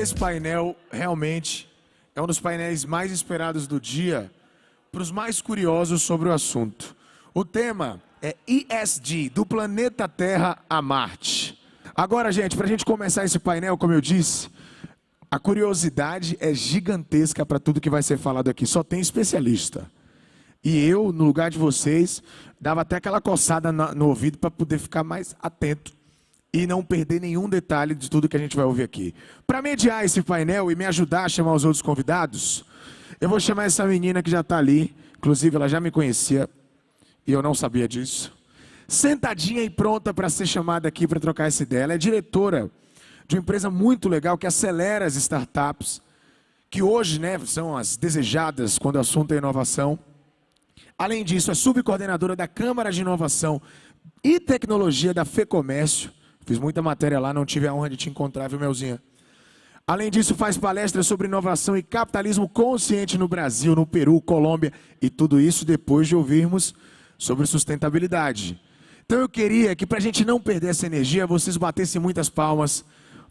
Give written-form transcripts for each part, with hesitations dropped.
esse painel realmente é um dos painéis mais esperados do dia para os mais curiosos sobre o assunto. O tema é ESG, do planeta Terra a Marte. Agora, gente, para a gente começar esse painel, como eu disse, a curiosidade é gigantesca para tudo que vai ser falado aqui. Só tem especialista. E eu, no lugar de vocês, dava até aquela coçada no ouvido para poder ficar mais atento e não perder nenhum detalhe de tudo que a gente vai ouvir aqui. Para mediar esse painel e me ajudar a chamar os outros convidados, eu vou chamar essa menina que já está ali. Inclusive, ela já me conhecia e eu não sabia disso. Sentadinha e pronta para ser chamada aqui para trocar essa ideia. Ela é diretora de uma empresa muito legal que acelera as startups, que hoje, né, são as desejadas quando o assunto é inovação. Além disso, é subcoordenadora da Câmara de Inovação e Tecnologia da FEComércio. Fiz muita matéria lá, não tive a honra de te encontrar, viu, Melzinha? Além disso, faz palestras sobre inovação e capitalismo consciente no Brasil, no Peru, Colômbia, e tudo isso depois de ouvirmos sobre sustentabilidade. Então eu queria que, para a gente não perder essa energia, vocês batessem muitas palmas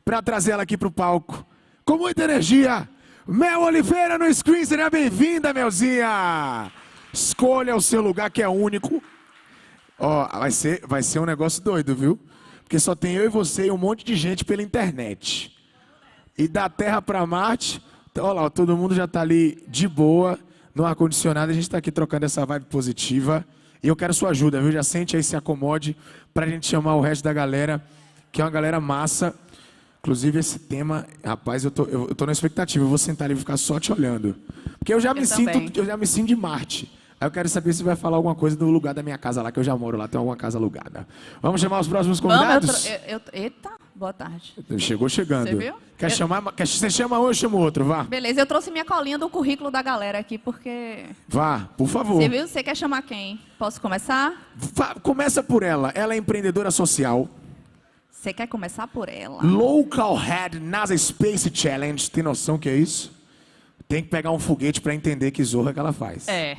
para trazer ela aqui para o palco. Com muita energia, Mel Oliveira no screen, seja bem-vinda, Melzinha! Escolha o seu lugar, que é único. Ó, vai ser um negócio doido, viu? Porque só tem eu e você e um monte de gente pela internet. E da Terra para Marte, então, olha lá, todo mundo já está ali de boa, no ar-condicionado. A gente está aqui trocando essa vibe positiva. E eu quero sua ajuda, viu? Já sente aí, se acomode, para a gente chamar o resto da galera, que é uma galera massa. Inclusive, esse tema, rapaz, eu tô na expectativa. Eu vou sentar ali e ficar só te olhando. Porque eu já me sinto de Marte. Aí eu quero saber se vai falar alguma coisa do lugar da minha casa lá, que eu já moro lá, tem alguma casa alugada. Vamos chamar os próximos convidados? Eita, boa tarde. Chegou chegando. Você viu? Você chama um ou eu chamo outro? Vá. Beleza, eu trouxe minha colinha do currículo da galera aqui, porque... Vá, por favor. Você viu? Você quer chamar quem? Posso começar? Começa por ela. Ela é empreendedora social. Você quer começar por ela? Local Head NASA Space Challenge. Tem noção que é isso? Tem que pegar um foguete para entender que zorra que ela faz. É.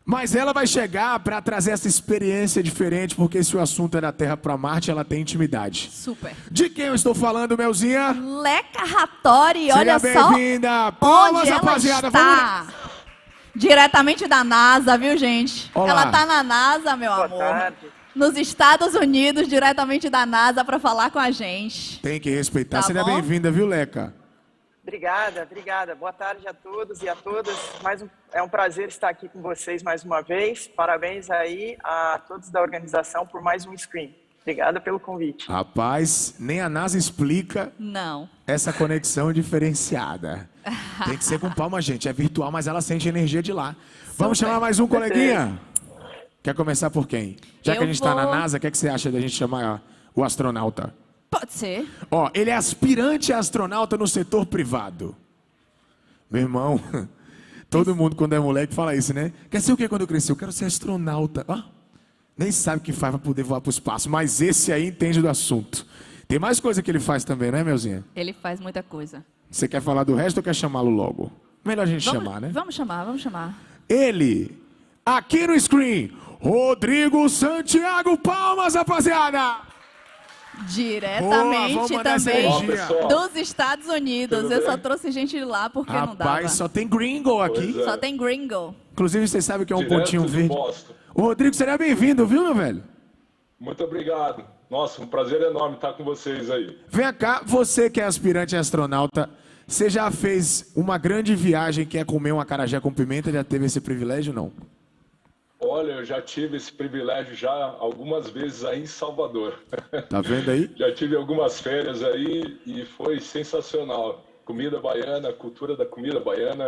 Mas ela vai chegar para trazer essa experiência diferente, porque se o assunto é da Terra para Marte, ela tem intimidade. Super. De quem eu estou falando, Melzinha? Leca Hattori, olha só. Seja bem-vinda. Palmas, rapaziada. Vamos diretamente da NASA, viu, gente? Olá. Ela tá na NASA, meu amor. Boa tarde. Nos Estados Unidos, diretamente da NASA, para falar com a gente. Tem que respeitar. Tá Seja bom? bem-vinda, viu, Leca? Obrigada. Boa tarde a todos e a todas. É um prazer estar aqui com vocês mais uma vez. Parabéns aí a todos da organização por mais um Screen. Obrigada pelo convite. Rapaz, nem a NASA explica Não. essa conexão diferenciada. Tem que ser com palma, gente. É virtual, mas ela sente energia de lá. Vamos chamar mais um coleguinha? Quer começar por quem? Já que a gente está na NASA, o que você acha da gente chamar o astronauta? Pode ser. Ó, ele é aspirante a astronauta no setor privado. Meu irmão, todo mundo quando é moleque fala isso, né? Quer ser o que quando eu crescer? Eu quero ser astronauta. Ah, nem sabe o que faz para poder voar para o espaço, mas esse aí entende do assunto. Tem mais coisa que ele faz também, né, Melzinha? Ele faz muita coisa. Você quer falar do resto ou quer chamá-lo logo? Melhor a gente chamar, né? Vamos chamar. Ele, aqui no screen, Rodrigo Santiago. Palmas, rapaziada! Diretamente boa, também energia. dos Estados Unidos. Tudo Eu bem? só trouxe gente de lá porque não dava. Rapaz, só tem gringo aqui. Pois é. Só tem gringo. Inclusive, vocês sabem que é um Direto pontinho de verde. Boston. O Rodrigo, seria bem-vindo, viu, meu velho? Muito obrigado. Nossa, um prazer enorme estar com vocês aí. Vem cá, você que é aspirante a astronauta, você já fez uma grande viagem que é comer um acarajé com pimenta? Já teve esse privilégio, não? Olha, eu já tive esse privilégio já algumas vezes aí em Salvador. Tá vendo aí? Já tive algumas férias aí e foi sensacional. Comida baiana, a cultura da comida baiana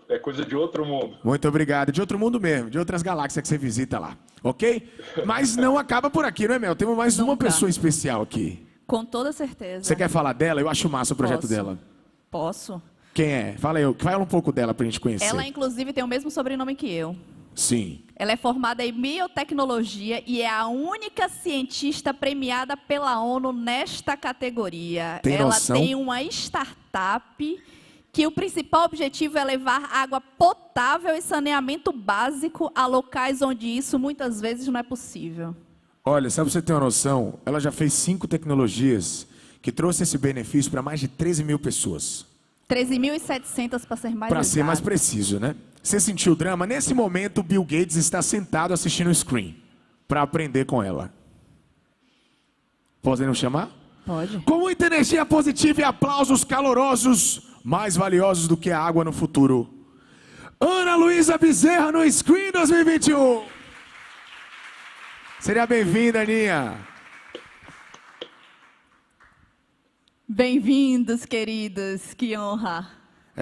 é coisa de outro mundo. Muito obrigado. De outro mundo mesmo, de outras galáxias que você visita lá, ok? Mas não acaba por aqui, não é, Mel? Temos mais uma Nunca. pessoa especial aqui. Com toda certeza. Você quer falar dela? Eu acho massa o projeto Posso. dela. Posso. Quem é? Fala um pouco dela pra gente conhecer. Ela, inclusive, tem o mesmo sobrenome que eu. Sim. Ela é formada em biotecnologia e é a única cientista premiada pela ONU nesta categoria. Tem Ela noção? tem uma startup que o principal objetivo é levar água potável e saneamento básico a locais onde isso muitas vezes não é possível. Olha, só pra você ter uma noção, ela já fez 5 tecnologias que trouxe esse benefício para mais de 13 mil pessoas. 13.700 para ser mais Para ser mais exato. preciso, né? Você sentiu o drama? Nesse momento, Bill Gates está sentado assistindo o screen para aprender com ela. Podemos chamar? Pode. Com muita energia positiva e aplausos calorosos, mais valiosos do que a água no futuro. Ana Luísa Bezerra no Screen 2021. Seria bem-vinda, Aninha. Bem-vindos, queridos. Que honra.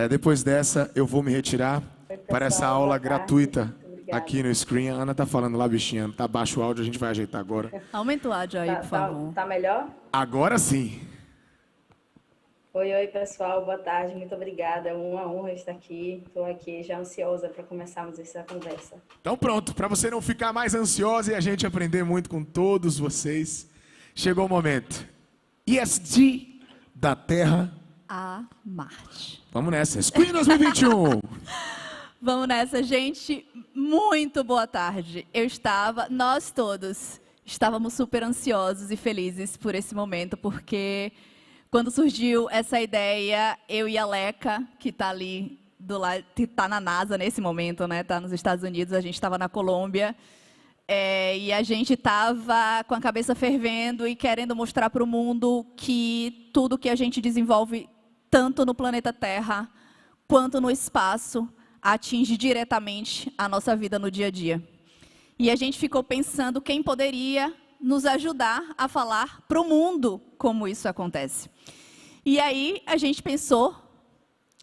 Depois dessa, eu vou me retirar para essa aula gratuita aqui no Screen. A Ana tá falando lá, bichinha. Tá baixo o áudio, a gente vai ajeitar agora. Aumenta o áudio aí, por favor. Tá melhor? Agora sim. Oi, pessoal, boa tarde, muito obrigada, é uma honra estar aqui, estou aqui já ansiosa para começarmos essa conversa. Então pronto, para você não ficar mais ansiosa e a gente aprender muito com todos vocês, chegou o momento. ESG da Terra A Marte. Vamos nessa, Screen 2021. Vamos nessa, gente. Muito boa tarde. Nós todos estávamos super ansiosos e felizes por esse momento, porque quando surgiu essa ideia, eu e a Leca, que está ali do lado, que está na NASA nesse momento, né? Está nos Estados Unidos, a gente estava na Colômbia, e a gente estava com a cabeça fervendo e querendo mostrar para o mundo que tudo que a gente desenvolve, tanto no planeta Terra quanto no espaço, atinge diretamente a nossa vida no dia a dia. E a gente ficou pensando quem poderia nos ajudar a falar para o mundo como isso acontece. E aí a gente pensou,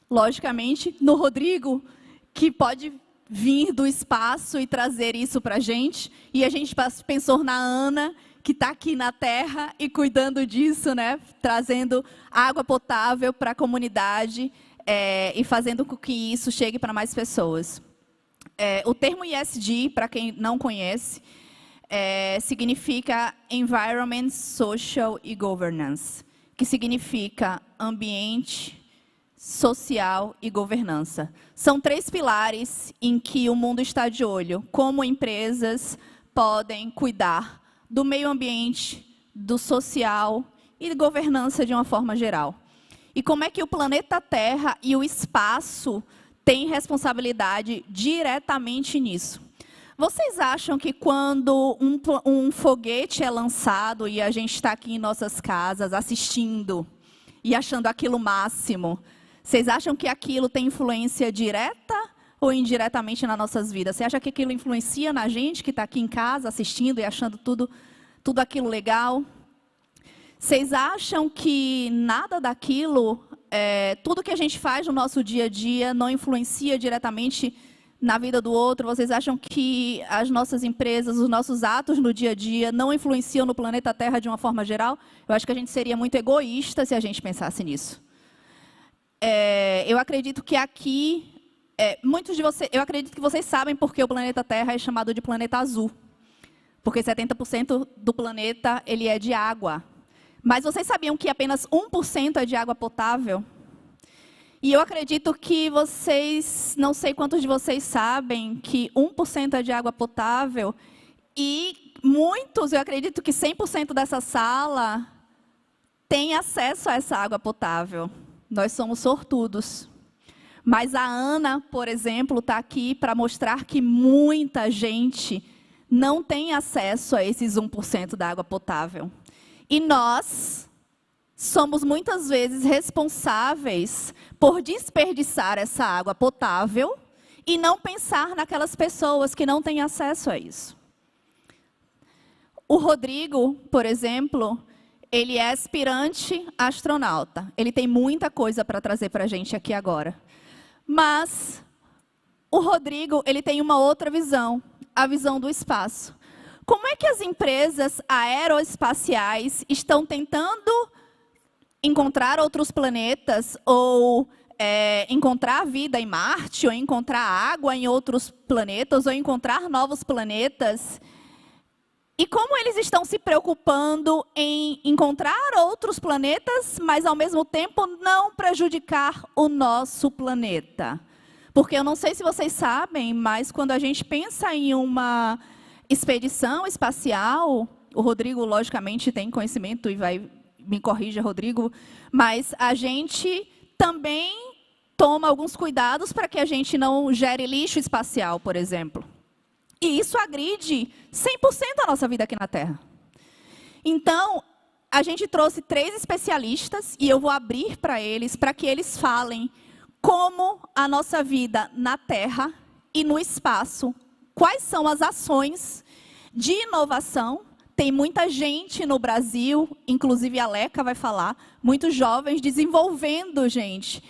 logicamente, no Rodrigo, que pode vir do espaço e trazer isso para a gente. E a gente pensou na Ana, que está aqui na Terra e cuidando disso, né? Trazendo água potável para a comunidade e fazendo com que isso chegue para mais pessoas. O termo ESG, para quem não conhece, significa Environment, Social e Governance, que significa ambiente, social e governança. São 3 pilares em que o mundo está de olho, como empresas podem cuidar do meio ambiente, do social e governança de uma forma geral. E como é que o planeta Terra e o espaço têm responsabilidade diretamente nisso? Vocês acham que quando um foguete é lançado e a gente está aqui em nossas casas assistindo e achando aquilo o máximo, vocês acham que aquilo tem influência direta ou indiretamente nas nossas vidas? Você acha que aquilo influencia na gente que está aqui em casa assistindo e achando tudo aquilo legal? Vocês acham que nada daquilo, tudo que a gente faz no nosso dia a dia não influencia diretamente na vida do outro? Vocês acham que as nossas empresas, os nossos atos no dia a dia não influenciam no planeta Terra de uma forma geral? Eu acho que a gente seria muito egoísta se a gente pensasse nisso. Eu acredito que aqui, muitos de vocês, eu acredito que vocês sabem porque o planeta Terra é chamado de planeta azul. Porque 70% do planeta ele é de água. Mas vocês sabiam que apenas 1% é de água potável? E eu acredito que vocês, não sei quantos de vocês sabem que 1% é de água potável e muitos, eu acredito que 100% dessa sala tem acesso a essa água potável. Nós somos sortudos. Mas a Ana, por exemplo, está aqui para mostrar que muita gente não tem acesso a esses 1% da água potável. E nós somos muitas vezes responsáveis por desperdiçar essa água potável e não pensar naquelas pessoas que não têm acesso a isso. O Rodrigo, por exemplo, ele é aspirante astronauta. Ele tem muita coisa para trazer para a gente aqui agora. Mas o Rodrigo, ele tem uma outra visão, a visão do espaço. Como é que as empresas aeroespaciais estão tentando encontrar outros planetas ou encontrar vida em Marte, ou encontrar água em outros planetas, ou encontrar novos planetas? E como eles estão se preocupando em encontrar outros planetas, mas ao mesmo tempo não prejudicar o nosso planeta? Porque eu não sei se vocês sabem, mas quando a gente pensa em uma expedição espacial, o Rodrigo logicamente tem conhecimento e vai me corrija, Rodrigo, mas a gente também toma alguns cuidados para que a gente não gere lixo espacial, por exemplo. E isso agride 100% a nossa vida aqui na Terra. Então, a gente trouxe 3 especialistas e eu vou abrir para que eles falem como a nossa vida na Terra e no espaço, quais são as ações de inovação. Tem muita gente no Brasil, inclusive a Leca vai falar, muitos jovens desenvolvendo, gente,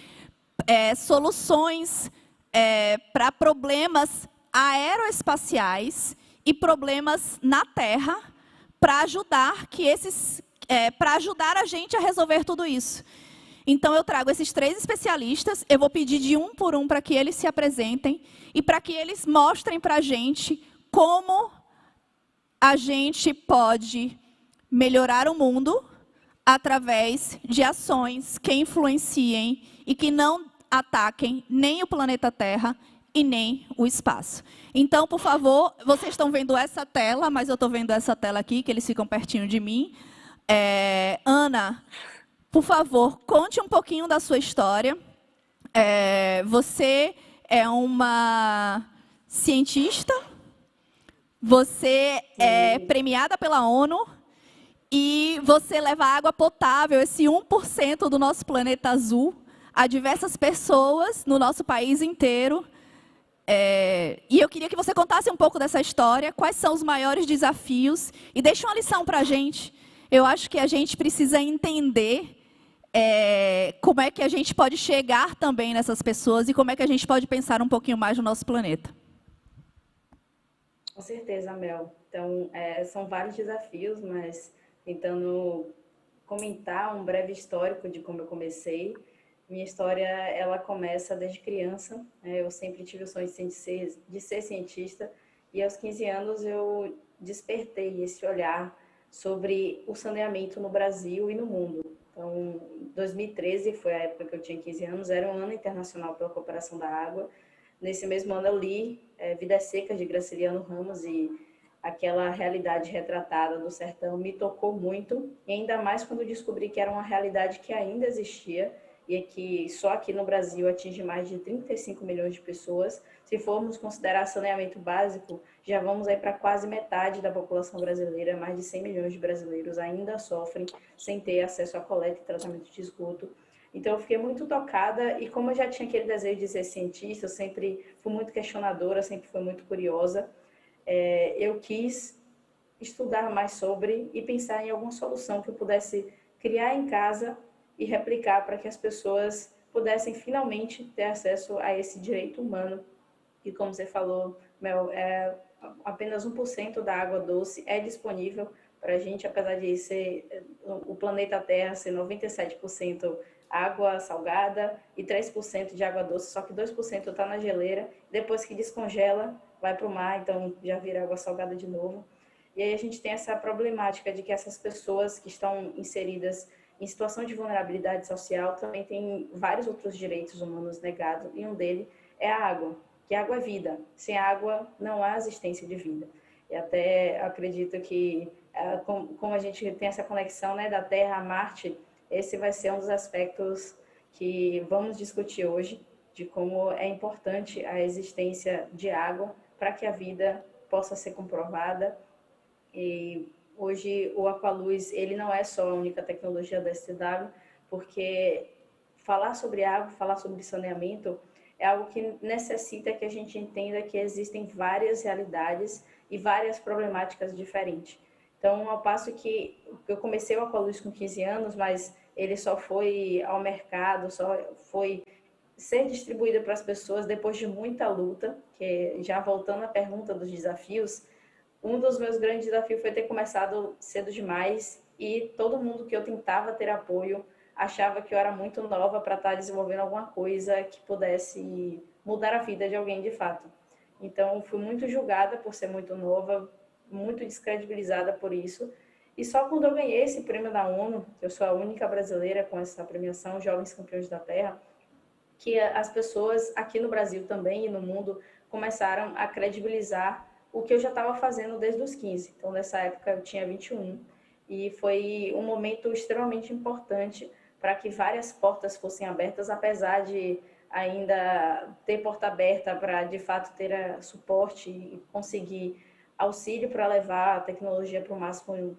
soluções para problemas aeroespaciais e problemas na Terra para ajudar para ajudar a gente a resolver tudo isso. Então, eu trago esses 3 especialistas, eu vou pedir de um por um para que eles se apresentem e para que eles mostrem para a gente como a gente pode melhorar o mundo através de ações que influenciem e que não ataquem nem o planeta Terra e nem o espaço. Então, por favor, vocês estão vendo essa tela, mas eu estou vendo essa tela aqui, que eles ficam pertinho de mim. Ana, por favor, conte um pouquinho da sua história. Você é uma cientista, você é premiada pela ONU e você leva água potável, esse 1% do nosso planeta azul, a diversas pessoas no nosso país inteiro. E eu queria que você contasse um pouco dessa história, quais são os maiores desafios, e deixe uma lição para a gente. Eu acho que a gente precisa entender como é que a gente pode chegar também nessas pessoas e como é que a gente pode pensar um pouquinho mais no nosso planeta. Com certeza, Mel. Então, são vários desafios, mas tentando comentar um breve histórico de como eu comecei. Minha história, ela começa desde criança. Eu sempre tive o sonho de ser cientista. E aos 15 anos eu despertei esse olhar sobre o saneamento no Brasil e no mundo. Então, 2013 foi a época que eu tinha 15 anos, era um ano internacional pela cooperação da água. Nesse mesmo ano eu li Vidas Secas, de Graciliano Ramos, e aquela realidade retratada do sertão me tocou muito, e ainda mais quando descobri que era uma realidade que ainda existia, e que só aqui no Brasil atinge mais de 35 milhões de pessoas. Se formos considerar saneamento básico, já vamos aí para quase metade da população brasileira, mais de 100 milhões de brasileiros ainda sofrem sem ter acesso a coleta e tratamento de esgoto. Então, eu fiquei muito tocada, e como eu já tinha aquele desejo de ser cientista, eu sempre fui muito questionadora, sempre fui muito curiosa, eu quis estudar mais sobre e pensar em alguma solução que eu pudesse criar em casa e replicar para que as pessoas pudessem finalmente ter acesso a esse direito humano. E como você falou, Mel, apenas 1% da água doce é disponível para a gente, apesar de ser o planeta Terra ser 97% água salgada e 3% de água doce, só que 2% está na geleira. Depois que descongela, vai para o mar, então já vira água salgada de novo. E aí a gente tem essa problemática de que essas pessoas que estão inseridas em situação de vulnerabilidade social também têm vários outros direitos humanos negados, e um deles é a água, que a água é vida. Sem água não há existência de vida. E até acredito que, como a gente tem essa conexão, né, da Terra a Marte, esse vai ser um dos aspectos que vamos discutir hoje, de como é importante a existência de água para que a vida possa ser comprovada. E hoje o Aqualuz, ele não é só a única tecnologia da STW, porque falar sobre água, falar sobre saneamento é algo que necessita que a gente entenda que existem várias realidades e várias problemáticas diferentes. Então, ao passo que eu comecei o Aqualuz com 15 anos, mas ele só foi ao mercado, só foi ser distribuído para as pessoas depois de muita luta, que já voltando à pergunta dos desafios, um dos meus grandes desafios foi ter começado cedo demais, e todo mundo que eu tentava ter apoio achava que eu era muito nova para estar desenvolvendo alguma coisa que pudesse mudar a vida de alguém de fato. Então, fui muito julgada por ser muito nova, muito descredibilizada por isso. E só quando eu ganhei esse prêmio da ONU, eu sou a única brasileira com essa premiação, Jovens Campeões da Terra, que as pessoas aqui no Brasil também e no mundo começaram a credibilizar o que eu já estava fazendo desde os 15. Então, nessa época, eu tinha 21. e foi um momento extremamente importante para que várias portas fossem abertas, apesar de ainda ter porta aberta para, de fato, ter suporte e conseguir auxílio para levar a tecnologia para o máximo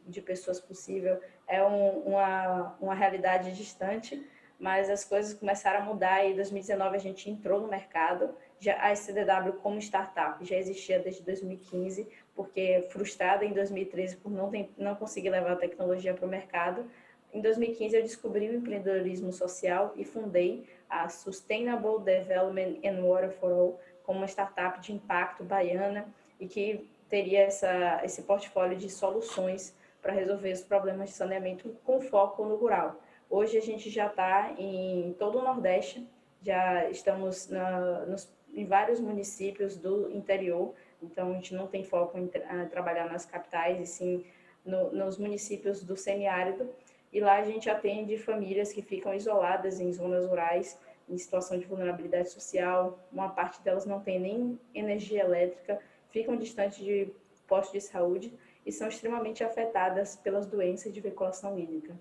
de pessoas possível. É uma realidade distante, mas as coisas começaram a mudar e em 2019 a gente entrou no mercado. A SDW como startup já existia desde 2015, porque frustrada em 2013 por não conseguir levar a tecnologia para o mercado. Em 2015 eu descobri o empreendedorismo social e fundei a Sustainable Development and Water for All como uma startup de impacto baiana e que teria esse portfólio de soluções para resolver os problemas de saneamento com foco no rural. Hoje a gente já está em todo o Nordeste, já estamos em vários municípios do interior, então a gente não tem foco em trabalhar nas capitais, e sim nos municípios do semiárido, e lá a gente atende famílias que ficam isoladas em zonas rurais, em situação de vulnerabilidade social, uma parte delas não tem nem energia elétrica, ficam distantes de postos de saúde e são extremamente afetadas pelas doenças de veiculação hídrica.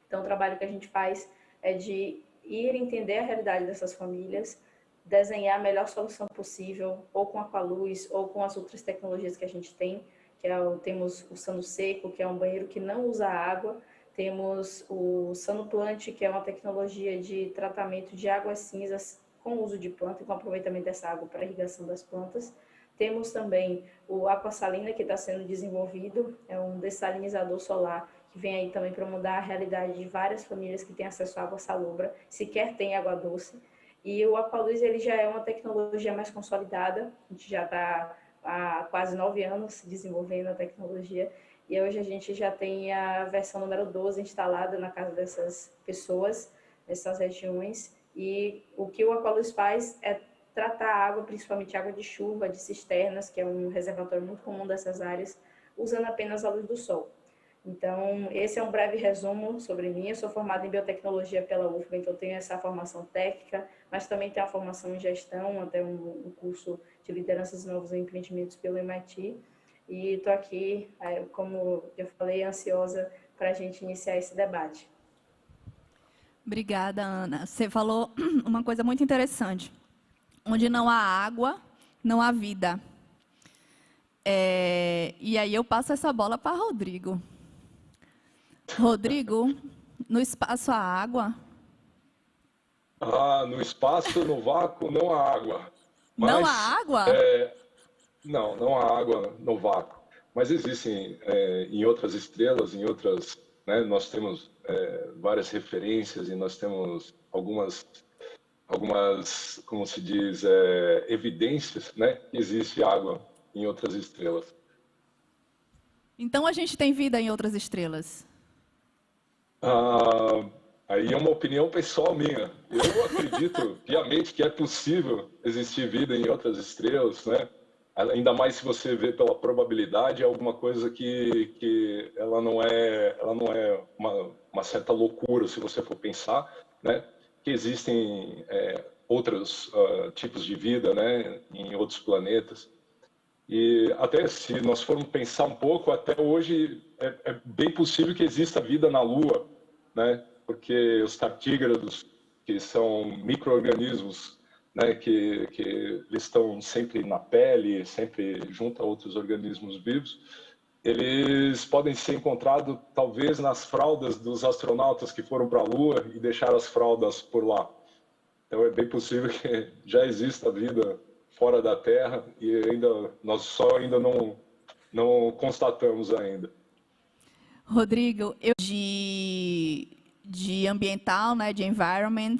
Então, o trabalho que a gente faz é de ir entender a realidade dessas famílias, desenhar a melhor solução possível, ou com Aqualuz, ou com as outras tecnologias que a gente tem, temos o Sano Seco, que é um banheiro que não usa água, temos o Sano Plant, que é uma tecnologia de tratamento de águas cinzas com uso de planta e com aproveitamento dessa água para a irrigação das plantas. Temos também o Aquasalina, que está sendo desenvolvido, é um dessalinizador solar, que vem aí também para mudar a realidade de várias famílias que têm acesso à água salobra, sequer tem água doce. E o Aqualuz, ele já é uma tecnologia mais consolidada, a gente já está há quase 9 anos desenvolvendo a tecnologia, e hoje a gente já tem a versão número 12 instalada na casa dessas pessoas, nessas regiões, e o que o Aqualuz faz é tratar a água, principalmente água de chuva, de cisternas, que é um reservatório muito comum dessas áreas, usando apenas a luz do sol. Então, esse é um breve resumo sobre mim. Eu sou formada em biotecnologia pela UFBA, então tenho essa formação técnica, mas também tenho a formação em gestão, até um curso de lideranças novos em empreendimentos pelo MIT. E estou aqui, como eu falei, ansiosa para a gente iniciar esse debate. Obrigada, Ana. Você falou uma coisa muito interessante. Onde não há água, não há vida. E aí eu passo essa bola para Rodrigo. Rodrigo, no espaço há água? No espaço, no vácuo, não há água. Mas, não há água? Não há água no vácuo. Mas existem em outras estrelas, né, nós temos várias referências e nós temos algumas, como se diz, evidências, né, que existe água em outras estrelas. Então a gente tem vida em outras estrelas? Aí é uma opinião pessoal minha. Eu acredito piamente que é possível existir vida em outras estrelas, né? Ainda mais se você vê pela probabilidade, é alguma coisa que ela não é uma certa loucura, se você for pensar, né? Que existem outros tipos de vida, né? Em outros planetas. E até se nós formos pensar um pouco, até hoje é bem possível que exista vida na Lua, né? Porque os tardígrados, que são micro-organismos, né, que eles estão sempre na pele, sempre junto a outros organismos vivos, eles podem ser encontrados talvez nas fraldas dos astronautas que foram para a Lua e deixaram as fraldas por lá. Então é bem possível que já exista vida fora da Terra e nós ainda não constatamos ainda. Rodrigo, eu de ambiental, né, de environment,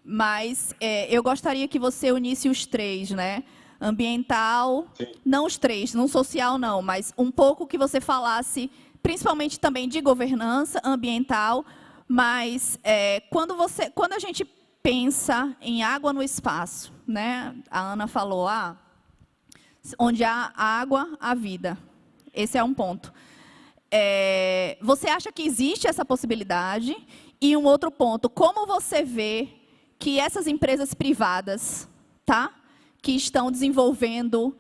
mas eu gostaria que você unisse os três, né? Ambiental, sim. Não os três, não social não, mas um pouco que você falasse, principalmente também de governança ambiental, mas quando a gente pensa em água no espaço, né? A Ana falou, onde há água, há vida. Esse é um ponto. Você acha que existe essa possibilidade? E um outro ponto, como você vê que essas empresas privadas, tá, que estão desenvolvendo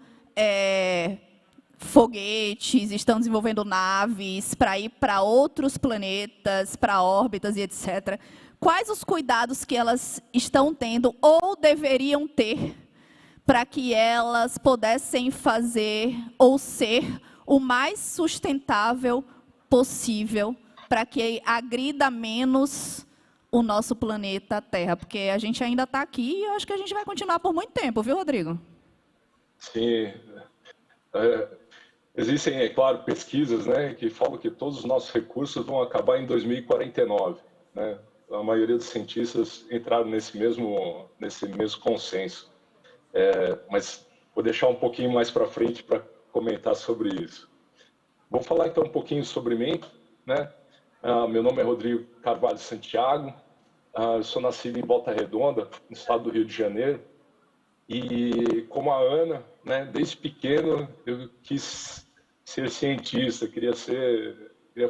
foguetes, estão desenvolvendo naves para ir para outros planetas, para órbitas e etc. Quais os cuidados que elas estão tendo ou deveriam ter para que elas pudessem fazer ou ser o mais sustentável possível, para que agrida menos o nosso planeta Terra? Porque a gente ainda está aqui e eu acho que a gente vai continuar por muito tempo, viu, Rodrigo? Sim. Existem, é claro, pesquisas, né, que falam que todos os nossos recursos vão acabar em 2049. Né? A maioria dos cientistas entraram nesse mesmo consenso. Mas vou deixar um pouquinho mais para frente para comentar sobre isso. Vou falar então um pouquinho sobre mim. Né? Meu nome é Rodrigo Carvalho Santiago. Sou nascido em Volta Redonda, no estado do Rio de Janeiro. E como a Ana, né, desde pequeno eu quis ser cientista, queria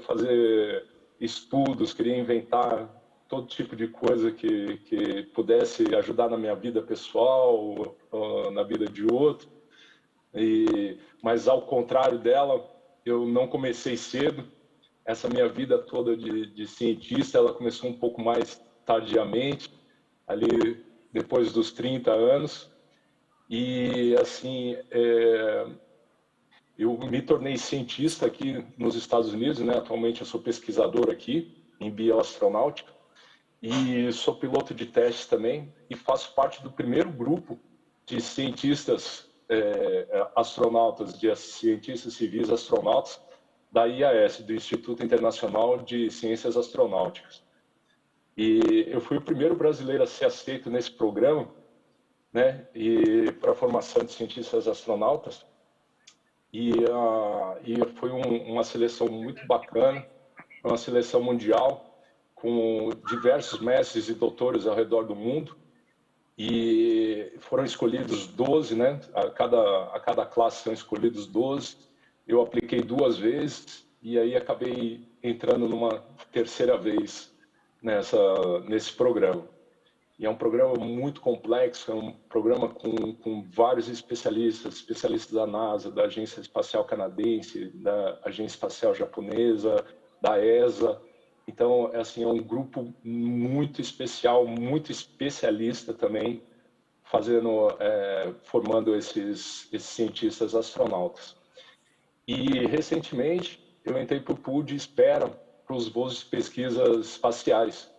fazer estudos, queria inventar todo tipo de coisa que pudesse ajudar na minha vida pessoal, ou na vida de outro. Mas ao contrário dela, eu não comecei cedo. Essa minha vida toda de cientista, ela começou um pouco mais tardiamente, ali depois dos 30 anos. E, assim, eu me tornei cientista aqui nos Estados Unidos, né? Atualmente eu sou pesquisador aqui em bioastronáutica e sou piloto de testes também e faço parte do primeiro grupo de cientistas astronautas, de cientistas civis astronautas da IAS, do Instituto Internacional de Ciências Astronáuticas. E eu fui o primeiro brasileiro a ser aceito nesse programa, né, e para a formação de cientistas astronautas, e foi uma seleção muito bacana, uma seleção mundial, com diversos mestres e doutores ao redor do mundo, e foram escolhidos 12, né, a cada classe são escolhidos 12, eu apliquei 2 vezes, e aí acabei entrando numa terceira vez nesse programa. E é um programa muito complexo, é um programa com vários especialistas da NASA, da Agência Espacial Canadense, da Agência Espacial Japonesa, da ESA. Então, assim, é um grupo muito especial, muito especialista também, formando esses cientistas astronautas. E, recentemente, eu entrei para o pool de espera para os voos de pesquisas espaciais.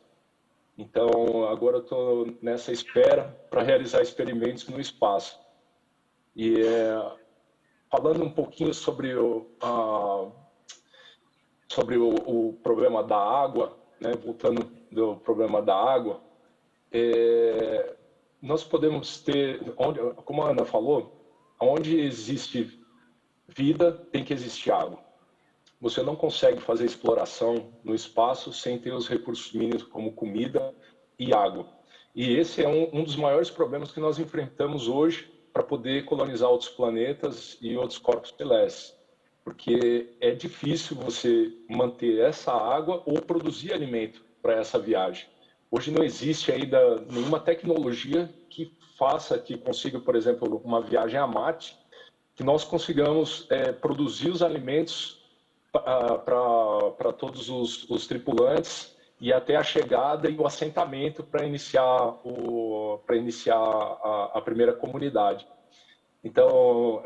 Então, agora eu estou nessa espera para realizar experimentos no espaço. E falando um pouquinho sobre o problema da água, né, voltando do problema da água, nós podemos ter, como a Ana falou, onde existe vida, tem que existir água. Você não consegue fazer exploração no espaço sem ter os recursos mínimos como comida e água. E esse é um dos maiores problemas que nós enfrentamos hoje para poder colonizar outros planetas e outros corpos celestes. Porque é difícil você manter essa água ou produzir alimento para essa viagem. Hoje não existe ainda nenhuma tecnologia que consiga, por exemplo, uma viagem a Marte, que nós consigamos produzir os alimentos para todos os tripulantes e até a chegada e o assentamento para iniciar a primeira comunidade. Então,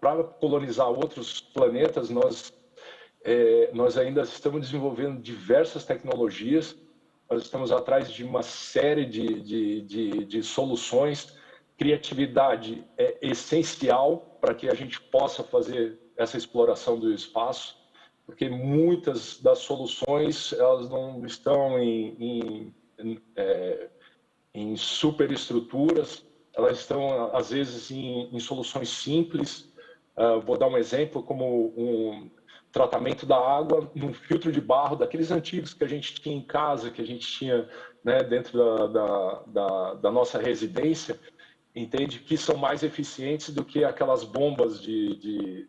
para colonizar outros planetas, nós ainda estamos desenvolvendo diversas tecnologias, nós estamos atrás de uma série de soluções. Criatividade é essencial para que a gente possa fazer essa exploração do espaço, porque muitas das soluções elas não estão em superestruturas, elas estão, às vezes, em soluções simples. Vou dar um exemplo, como um tratamento da água num filtro de barro, daqueles antigos que a gente tinha em casa, que a gente tinha, né, dentro da nossa residência, entende? Que são mais eficientes do que aquelas bombas de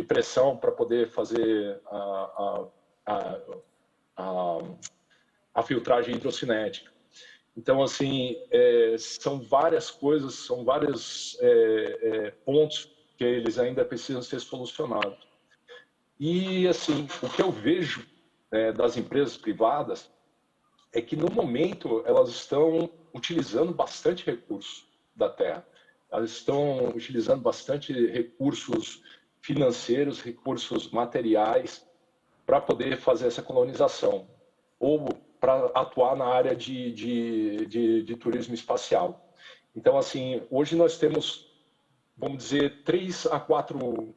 pressão para poder fazer a filtragem hidrocinética. Então, assim, são várias coisas, são vários pontos que eles ainda precisam ser solucionados. E, assim, o que eu vejo das empresas privadas é que, no momento, elas estão utilizando bastante recursos da terra. Elas estão utilizando bastante recursos financeiros, recursos materiais, para poder fazer essa colonização, ou para atuar na área de turismo espacial. Então, assim, hoje nós temos, vamos dizer, 3 a 4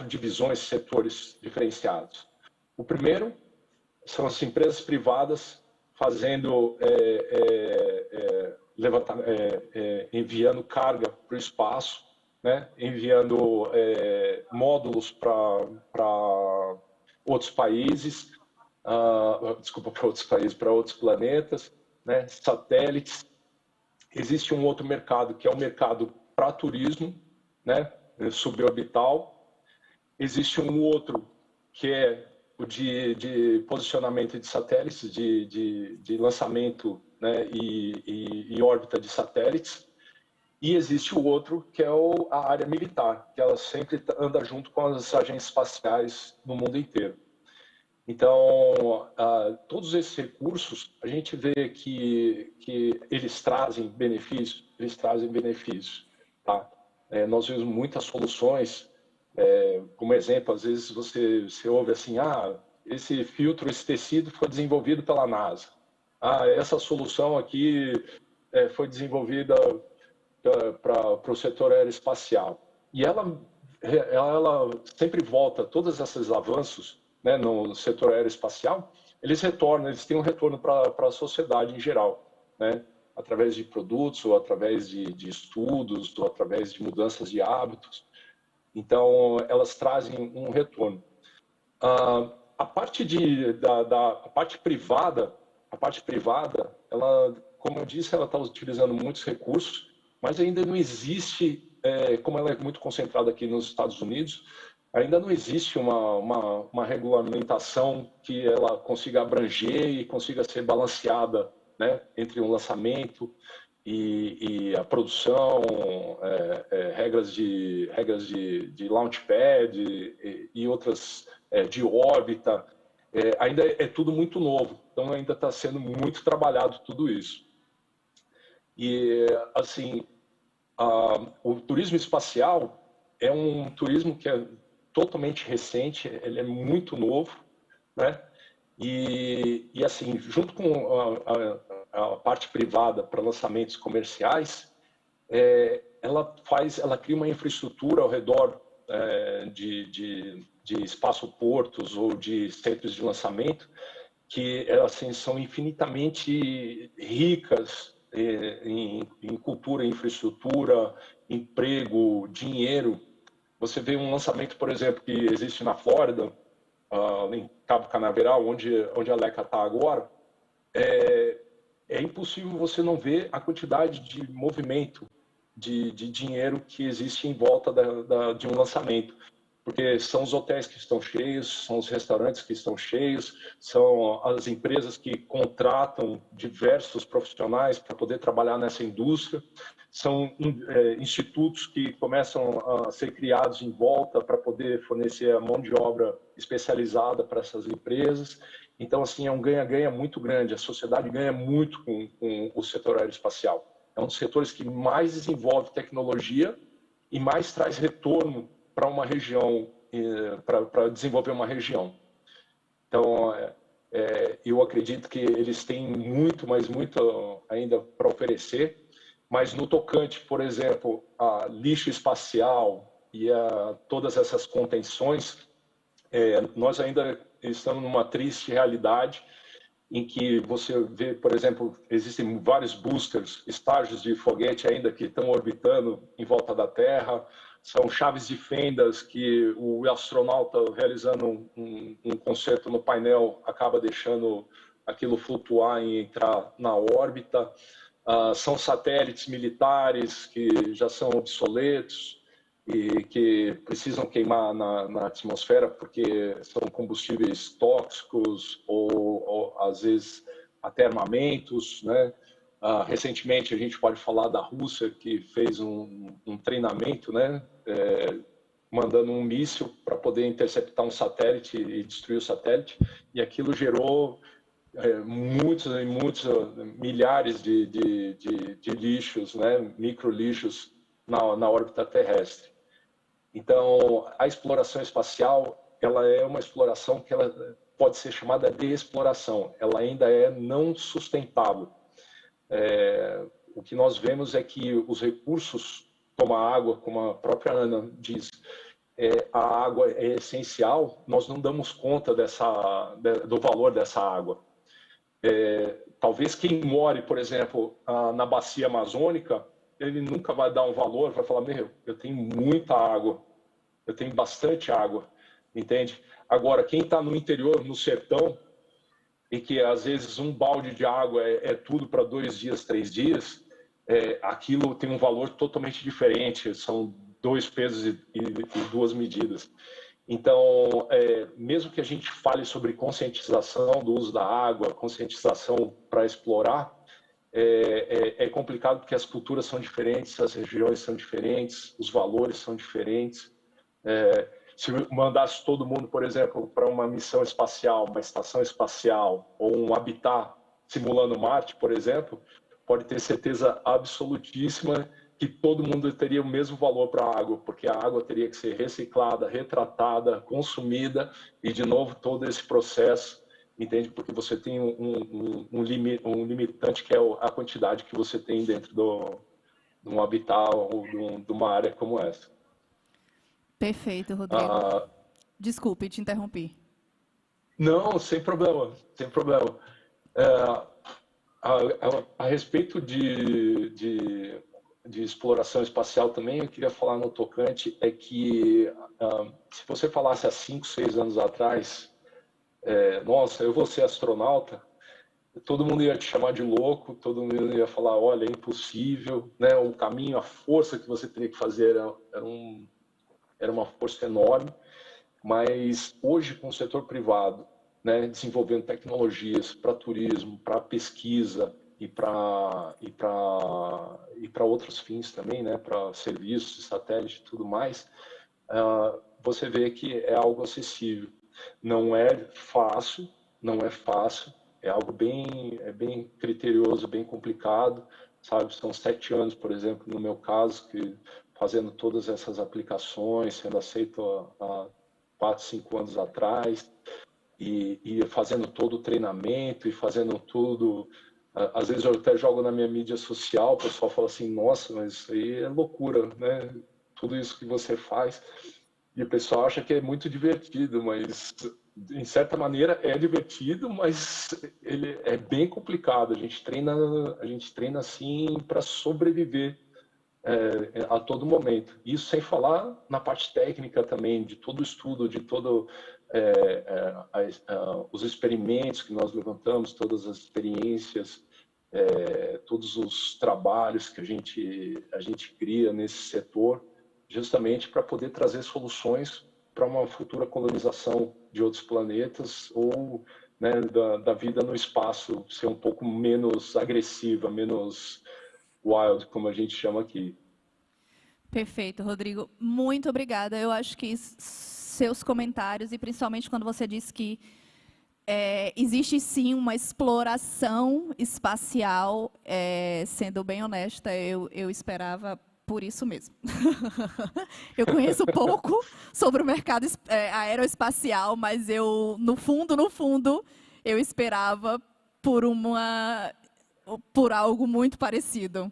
divisões, setores diferenciados. O primeiro são as empresas privadas fazendo, enviando carga para o espaço, né? Enviando módulos para outros países, para outros planetas, né? Satélites. Existe um outro mercado, que é o mercado para turismo, né? Suborbital. Existe um outro, que é o de posicionamento de satélites, de lançamento, né? e órbita de satélites. E existe o outro, que é a área militar, que ela sempre anda junto com as agências espaciais no mundo inteiro. Então, todos esses recursos, a gente vê que eles trazem benefícios, tá? Nós vemos muitas soluções, como exemplo, às vezes você ouve assim, esse filtro, esse tecido foi desenvolvido pela NASA. Essa solução aqui foi desenvolvida para o setor aeroespacial. E ela sempre volta, todos esses avanços, né, no setor aeroespacial, eles têm um retorno para a sociedade em geral, né, através de produtos, ou através de estudos, ou através de mudanças de hábitos. Então, elas trazem um retorno. A parte privada, ela, como eu disse, ela está utilizando muitos recursos, mas ainda não existe, como ela é muito concentrada aqui nos Estados Unidos, ainda não existe uma regulamentação que ela consiga abranger e consiga ser balanceada, né, entre um lançamento e a produção, regras de launchpad e outras de órbita. Ainda é tudo muito novo, então ainda está sendo muito trabalhado tudo isso. E, assim, o turismo espacial é um turismo que é totalmente recente, ele é muito novo, né? E assim, junto com a parte privada para lançamentos comerciais, ela cria uma infraestrutura ao redor de espaço-portos ou de centros de lançamento que, assim, são infinitamente ricas em cultura, infraestrutura, emprego, dinheiro. Você vê um lançamento, por exemplo, que existe na Flórida, em Cabo Canaveral, onde a Leca está agora, é impossível você não ver a quantidade de movimento de dinheiro que existe em volta de um lançamento. Porque são os hotéis que estão cheios, são os restaurantes que estão cheios, são as empresas que contratam diversos profissionais para poder trabalhar nessa indústria, são institutos que começam a ser criados em volta para poder fornecer a mão de obra especializada para essas empresas. Então, assim, é um ganha-ganha muito grande. A sociedade ganha muito com o setor aeroespacial. É um dos setores que mais desenvolve tecnologia e mais traz retorno para uma região, para desenvolver uma região. Então, eu acredito que eles têm muito, mas muito ainda para oferecer, mas no tocante, por exemplo, a lixo espacial e a todas essas contenções, nós ainda estamos numa triste realidade em que você vê, por exemplo, existem vários boosters, estágios de foguete ainda que estão orbitando em volta da Terra, são chaves de fendas que o astronauta realizando um concerto no painel acaba deixando aquilo flutuar e entrar na órbita. São satélites militares que já são obsoletos e que precisam queimar na atmosfera porque são combustíveis tóxicos ou às vezes até armamentos, né? Recentemente, a gente pode falar da Rússia, que fez um treinamento, né, mandando um míssil para poder interceptar um satélite e destruir o satélite, e aquilo gerou muitos e muitos milhares de lixos, né, micro lixos na órbita terrestre. Então, a exploração espacial, ela é uma exploração que ela pode ser chamada de exploração, ela ainda é não sustentável. O que nós vemos é que os recursos, como a água, como a própria Ana diz, a água é essencial, nós não damos conta do valor dessa água. Talvez quem more, por exemplo, na bacia amazônica, ele nunca vai dar um valor, vai falar, meu, eu tenho muita água, eu tenho bastante água, entende? Agora, quem está no interior, no sertão, e que às vezes um balde de água é tudo para 2 dias, 3 dias, aquilo tem um valor totalmente diferente, são 2 pesos e 2 medidas. Então, mesmo que a gente fale sobre conscientização do uso da água, conscientização para explorar, é complicado porque as culturas são diferentes, as regiões são diferentes, os valores são diferentes. Se mandasse todo mundo, por exemplo, para uma missão espacial, uma estação espacial, ou um habitat simulando Marte, por exemplo, pode ter certeza absolutíssima que todo mundo teria o mesmo valor para a água, porque a água teria que ser reciclada, retratada, consumida, e, de novo, todo esse processo, entende? Porque você tem um limitante, que é a quantidade que você tem dentro de um habitat ou de uma área como essa. Perfeito, Rodrigo. Desculpe, te interrompi. Não, sem problema, sem problema. A respeito de exploração espacial também, eu queria falar no tocante, é que se você falasse há 5, 6 anos atrás, nossa, eu vou ser astronauta, todo mundo ia te chamar de louco, todo mundo ia falar, olha, é impossível, né? O caminho, a força que você teria que fazer era uma força enorme, mas hoje com o setor privado, né, desenvolvendo tecnologias para turismo, para pesquisa e para outros fins também, né, para serviços, satélite e tudo mais, você vê que é algo acessível. Não é fácil, é algo bem criterioso, bem complicado, sabe? São 7 anos, por exemplo, no meu caso, que fazendo todas essas aplicações, sendo aceito há 4, 5 anos atrás, e fazendo todo o treinamento, e fazendo tudo. Às vezes eu até jogo na minha mídia social, o pessoal fala assim, nossa, mas isso aí é loucura, né? Tudo isso que você faz. E o pessoal acha que é muito divertido, mas, em certa maneira, é divertido, mas ele é bem complicado. A gente treina assim para sobreviver a todo momento. Isso sem falar na parte técnica também, de todo o estudo, de todo os experimentos que nós levantamos, todas as experiências, todos os trabalhos que a gente cria nesse setor, justamente para poder trazer soluções para uma futura colonização de outros planetas ou, né, da vida no espaço ser um pouco menos agressiva, menos wild, como a gente chama aqui. Perfeito, Rodrigo. Muito obrigada. Eu acho que seus comentários, e principalmente quando você disse que existe sim uma exploração espacial, sendo bem honesta, eu esperava por isso mesmo. Eu conheço pouco sobre o mercado aeroespacial, mas no fundo, eu esperava por algo muito parecido.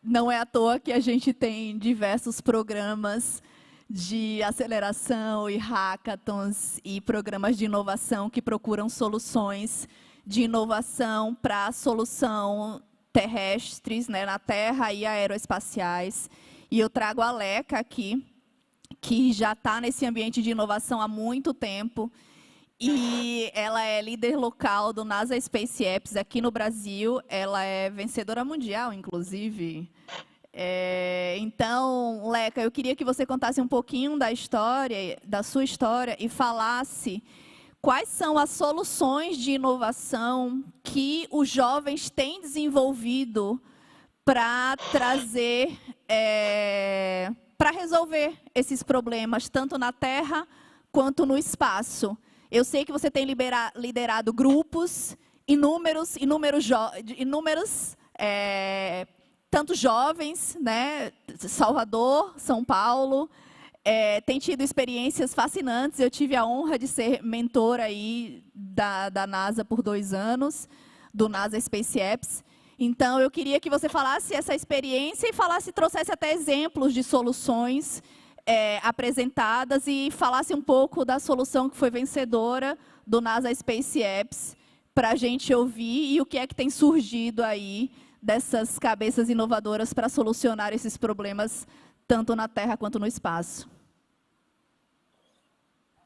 Não é à toa que a gente tem diversos programas de aceleração e hackathons e programas de inovação que procuram soluções de inovação para solução terrestres, né, na Terra e aeroespaciais. E eu trago a Leca aqui, que já está nesse ambiente de inovação há muito tempo, e ela é líder local do NASA Space Apps aqui no Brasil. Ela é vencedora mundial, inclusive. Então, Leca, eu queria que você contasse um pouquinho da sua história, e falasse quais são as soluções de inovação que os jovens têm desenvolvido para trazer, para resolver esses problemas, tanto na Terra quanto no espaço. Eu sei que você tem liderado grupos, inúmeros, tanto jovens, né, Salvador, São Paulo, tem tido experiências fascinantes. Eu tive a honra de ser mentora aí da NASA por 2 anos, do NASA Space Apps. Então, eu queria que você falasse essa experiência e trouxesse até exemplos de soluções apresentadas e falasse um pouco da solução que foi vencedora do NASA Space Apps, para a gente ouvir, e o que é que tem surgido aí dessas cabeças inovadoras para solucionar esses problemas, tanto na Terra quanto no espaço.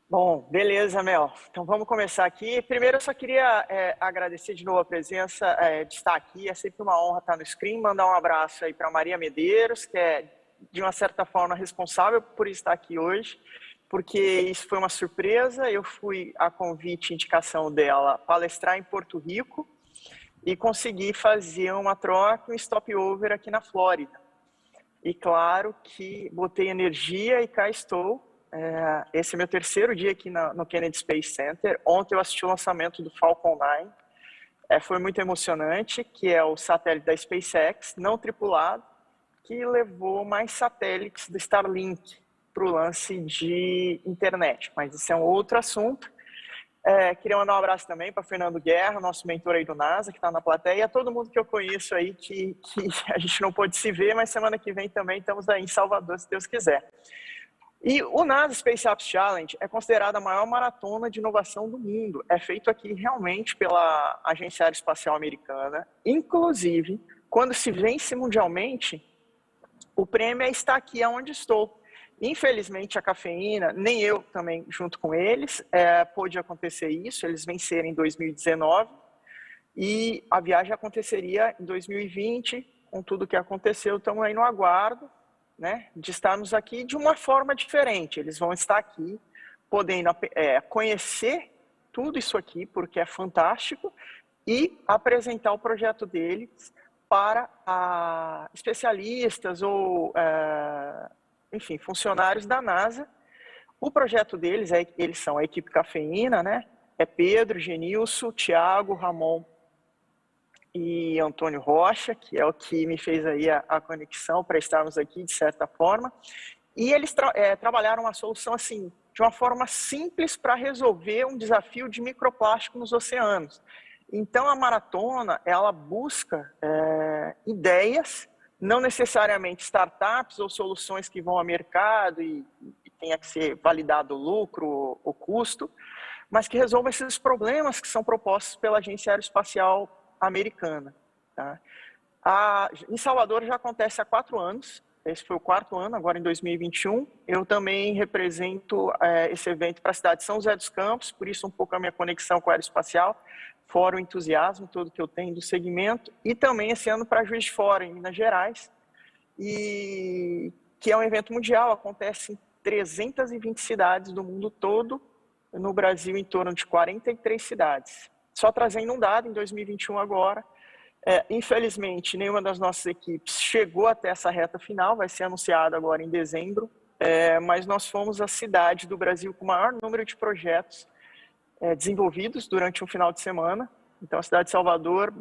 Bom, beleza, Mel. Então vamos começar aqui. Primeiro eu só queria agradecer de novo a presença de estar aqui. É sempre uma honra estar no Screen. Mandar um abraço aí para Maria Medeiros, que é de uma certa forma responsável por estar aqui hoje, porque isso foi uma surpresa. Eu fui a convite e indicação dela palestrar em Porto Rico e consegui fazer uma troca, um stopover aqui na Flórida. E claro que botei energia e cá estou. Esse é meu 3º dia aqui no Kennedy Space Center. Ontem eu assisti o lançamento do Falcon 9. Foi muito emocionante, que é o satélite da SpaceX, não tripulado, que levou mais satélites do Starlink para o lance de internet. Mas isso é um outro assunto. Queria mandar um abraço também para Fernando Guerra, nosso mentor aí do NASA, que está na plateia, e a todo mundo que eu conheço aí, que a gente não pôde se ver, mas semana que vem também estamos aí em Salvador, se Deus quiser. E o NASA Space Apps Challenge é considerada a maior maratona de inovação do mundo. É feito aqui realmente pela Agência Aeroespacial Americana. Inclusive, quando se vence mundialmente, o prêmio é estar aqui onde estou. Infelizmente, a Cafeína, nem eu também, junto com eles, pôde acontecer isso. Eles venceram em 2019 e a viagem aconteceria em 2020. Com tudo que aconteceu, estamos aí no aguardo, né, de estarmos aqui de uma forma diferente. Eles vão estar aqui, podendo conhecer tudo isso aqui, porque é fantástico, e apresentar o projeto deles para especialistas ou, enfim, funcionários da NASA. O projeto deles, eles são a equipe Cafeína, né? É Pedro, Genilson, Thiago, Ramon e Antônio Rocha, que é o que me fez aí a conexão para estarmos aqui, de certa forma. E eles trabalharam uma solução assim, de uma forma simples para resolver um desafio de microplástico nos oceanos. Então, a maratona, ela busca ideias, não necessariamente startups ou soluções que vão ao mercado e tenha que ser validado o lucro, o custo, mas que resolvam esses problemas que são propostos pela Agência Aeroespacial Americana. Tá? Em Salvador já acontece há 4 anos, esse foi o 4º ano, agora em 2021. Eu também represento esse evento para a cidade de São José dos Campos, por isso um pouco a minha conexão com a aeroespacial, fora o entusiasmo todo que eu tenho do segmento, e também esse ano para Juiz de Fora, em Minas Gerais, e que é um evento mundial, acontece em 320 cidades do mundo todo, no Brasil em torno de 43 cidades. Só trazendo um dado, em 2021 agora, infelizmente nenhuma das nossas equipes chegou até essa reta final, vai ser anunciada agora em dezembro, mas nós fomos a cidade do Brasil com o maior número de projetos desenvolvidos durante um final de semana. Então a cidade de Salvador,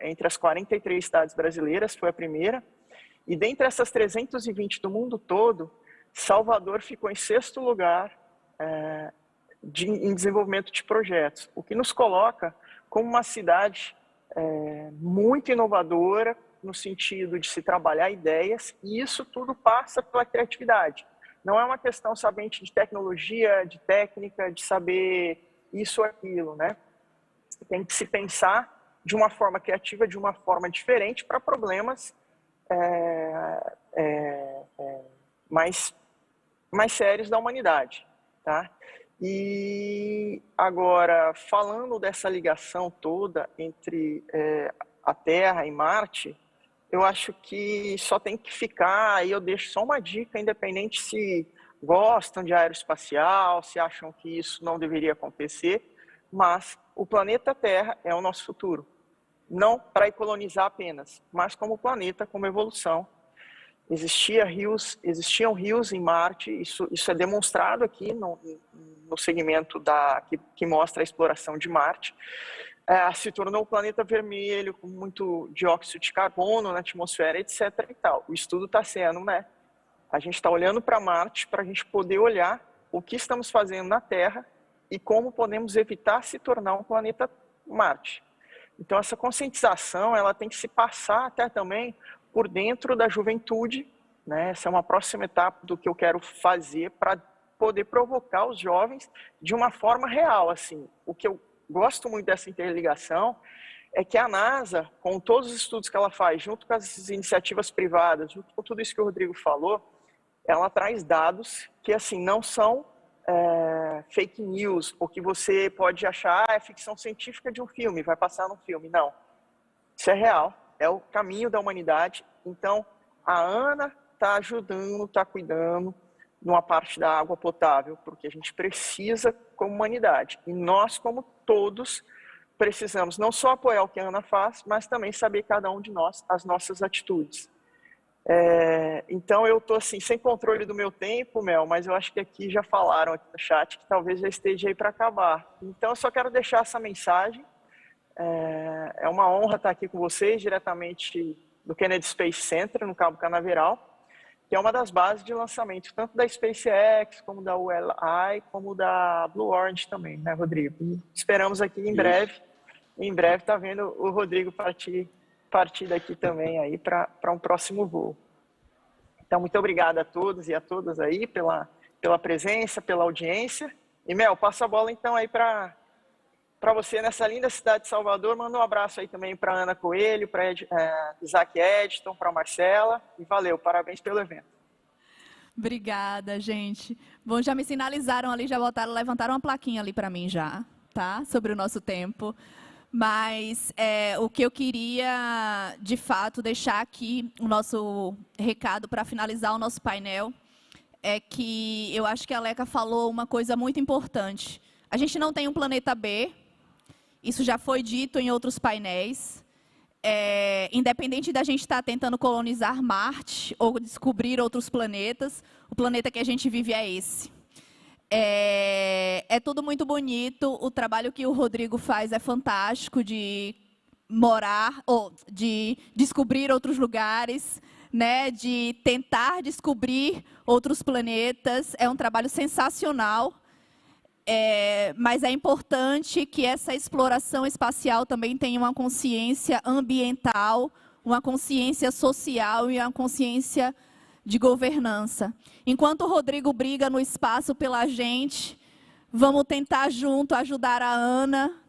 entre as 43 cidades brasileiras, foi a primeira, e dentre essas 320 do mundo todo, Salvador ficou em 6º lugar em desenvolvimento de projetos, o que nos coloca como uma cidade muito inovadora no sentido de se trabalhar ideias, e isso tudo passa pela criatividade. Não é uma questão somente de tecnologia, de técnica, de saber isso ou aquilo, né? Tem que se pensar de uma forma criativa, de uma forma diferente para problemas mais sérios da humanidade, tá? E agora, falando dessa ligação toda entre a Terra e Marte, eu acho que só tem que ficar, aí eu deixo só uma dica, independente se gostam de aeroespacial, se acham que isso não deveria acontecer, mas o planeta Terra é o nosso futuro. Não para colonizar apenas, mas como planeta, como evolução. Existiam rios em Marte, isso é demonstrado aqui no segmento que mostra a exploração de Marte. Se tornou um planeta vermelho, com muito dióxido de carbono na atmosfera, etc. e tal. O estudo está sendo, né? A gente está olhando para Marte para a gente poder olhar o que estamos fazendo na Terra e como podemos evitar se tornar um planeta Marte. Então, essa conscientização ela tem que se passar até também por dentro da juventude, né? Essa é uma próxima etapa do que eu quero fazer para poder provocar os jovens de uma forma real. Assim, o que eu gosto muito dessa interligação é que a NASA, com todos os estudos que ela faz, junto com as iniciativas privadas, junto com tudo isso que o Rodrigo falou, ela traz dados que assim não são fake news, ou que você pode achar é ficção científica de um filme, vai passar num filme. Não, isso é real, é o caminho da humanidade. Então, a Ana está ajudando, está cuidando numa parte da água potável, porque a gente precisa como humanidade. E nós, como todos, precisamos não só apoiar o que a Ana faz, mas também saber cada um de nós as nossas atitudes. Então eu estou assim, sem controle do meu tempo, Mel, mas eu acho que aqui já falaram aqui no chat que talvez já esteja aí para acabar. Então eu só quero deixar essa mensagem. É uma honra estar aqui com vocês, diretamente do Kennedy Space Center, no Cabo Canaveral, que é uma das bases de lançamento, tanto da SpaceX, como da ULI, como da Blue Origin também, né, Rodrigo? E esperamos aqui em breve estar vendo o Rodrigo partir daqui também aí para um próximo voo. Então, muito obrigado a todos e a todas aí pela presença, pela audiência. E, Mel, passo a bola então aí para você nessa linda cidade de Salvador. Manda um abraço aí também para Ana Coelho, para Isaac Edson, para Marcela. E valeu, parabéns pelo evento. Obrigada, gente. Bom, já me sinalizaram ali, já levantaram uma plaquinha ali para mim já, tá? Sobre o nosso tempo. Mas o que eu queria, de fato, deixar aqui, o nosso recado para finalizar o nosso painel, é que eu acho que a Leca falou uma coisa muito importante. A gente não tem um planeta B, isso já foi dito em outros painéis. Independente da gente estar tentando colonizar Marte ou descobrir outros planetas, o planeta que a gente vive é esse. É tudo muito bonito, o trabalho que o Rodrigo faz é fantástico, de morar, ou de descobrir outros lugares, né, de tentar descobrir outros planetas, é um trabalho sensacional, mas é importante que essa exploração espacial também tenha uma consciência ambiental, uma consciência social e uma consciência de governança. Enquanto o Rodrigo briga no espaço pela gente, vamos tentar junto ajudar a Ana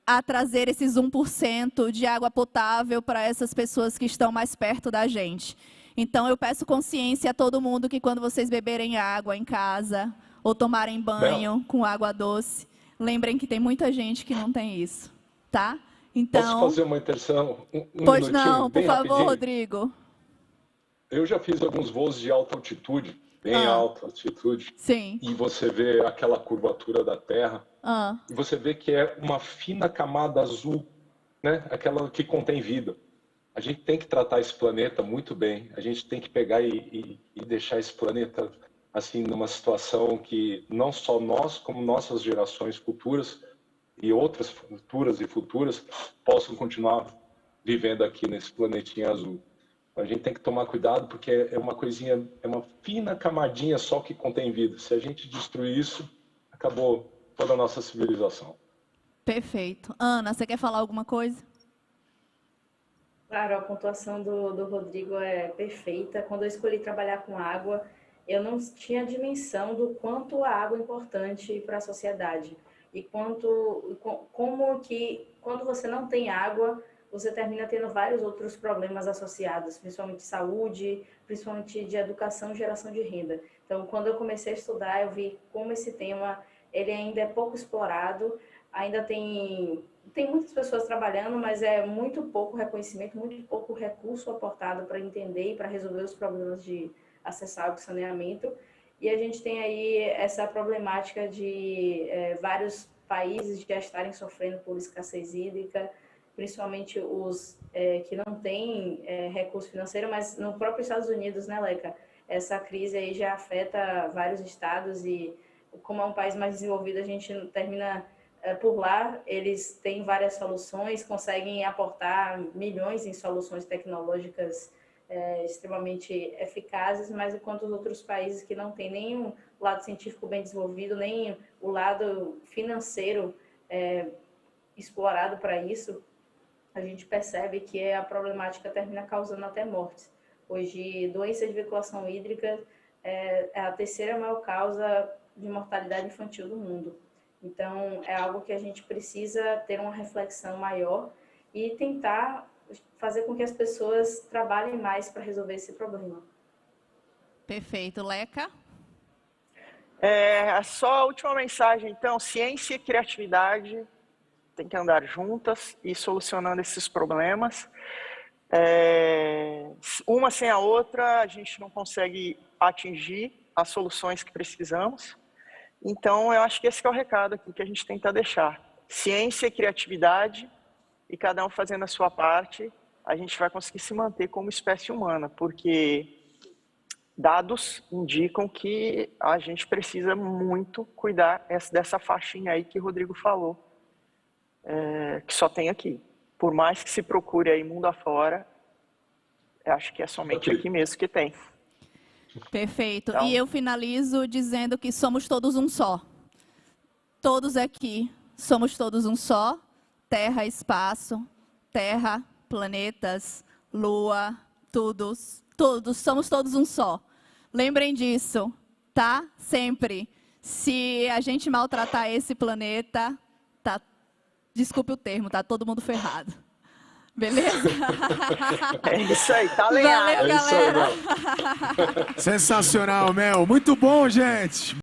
a trazer esses 1% de água potável para essas pessoas que estão mais perto da gente. Então, eu peço consciência a todo mundo que quando vocês beberem água em casa ou tomarem banho com água doce, lembrem que tem muita gente que não tem isso, tá? Então, posso fazer uma inserção? Pois não, por favor, rapidinho? Rodrigo. Eu já fiz alguns voos de alta altitude, bem alta altitude. Sim. E você vê aquela curvatura da Terra. E você vê que é uma fina camada azul, né? Aquela que contém vida. A gente tem que tratar esse planeta muito bem. A gente tem que pegar e deixar esse planeta assim numa situação que não só nós, como nossas gerações futuras e outras futuras possam continuar vivendo aqui nesse planetinha azul. A gente tem que tomar cuidado porque é uma coisinha, é uma fina camadinha só que contém vida. Se a gente destruir isso, acabou toda a nossa civilização. Perfeito. Ana, você quer falar alguma coisa? Claro, a pontuação do Rodrigo é perfeita. Quando eu escolhi trabalhar com água, eu não tinha dimensão do quanto a água é importante para a sociedade. E como que, quando você não tem água, você termina tendo vários outros problemas associados, principalmente de saúde, principalmente de educação e geração de renda. Então, quando eu comecei a estudar, eu vi como esse tema ele ainda é pouco explorado, ainda tem muitas pessoas trabalhando, mas é muito pouco reconhecimento, muito pouco recurso aportado para entender e para resolver os problemas de acessar o saneamento. E a gente tem aí essa problemática de vários países já estarem sofrendo por escassez hídrica, principalmente os que não têm recurso financeiro, mas no próprio Estados Unidos, né, Leca? Essa crise aí já afeta vários estados e, como é um país mais desenvolvido, a gente termina por lá. Eles têm várias soluções, conseguem aportar milhões em soluções tecnológicas extremamente eficazes, mas enquanto os outros países que não têm nem o lado científico bem desenvolvido, nem o lado financeiro explorado para isso, a gente percebe que a problemática termina causando até mortes. Hoje, doença de veiculação hídrica é a terceira maior causa de mortalidade infantil do mundo. Então, é algo que a gente precisa ter uma reflexão maior e tentar fazer com que as pessoas trabalhem mais para resolver esse problema. Perfeito. Leca? Só a última mensagem, então, ciência e criatividade têm que andar juntas e solucionando esses problemas. Uma sem a outra, a gente não consegue atingir as soluções que precisamos. Então, eu acho que esse é o recado aqui que a gente tenta deixar. Ciência e criatividade, e cada um fazendo a sua parte, a gente vai conseguir se manter como espécie humana, porque dados indicam que a gente precisa muito cuidar dessa faixinha aí que o Rodrigo falou, que só tem aqui. Por mais que se procure aí mundo afora, eu acho que é somente aqui mesmo que tem. Perfeito. Então, e eu finalizo dizendo que somos todos um só. Todos aqui somos todos um só. Terra, espaço, terra, planetas, lua, todos, somos todos um só. Lembrem disso, tá? Sempre. Se a gente maltratar esse planeta, desculpe o termo, tá todo mundo ferrado. Beleza? É isso aí, tá alinhado. Valeu, galera. Sensacional, Mel. Muito bom, gente.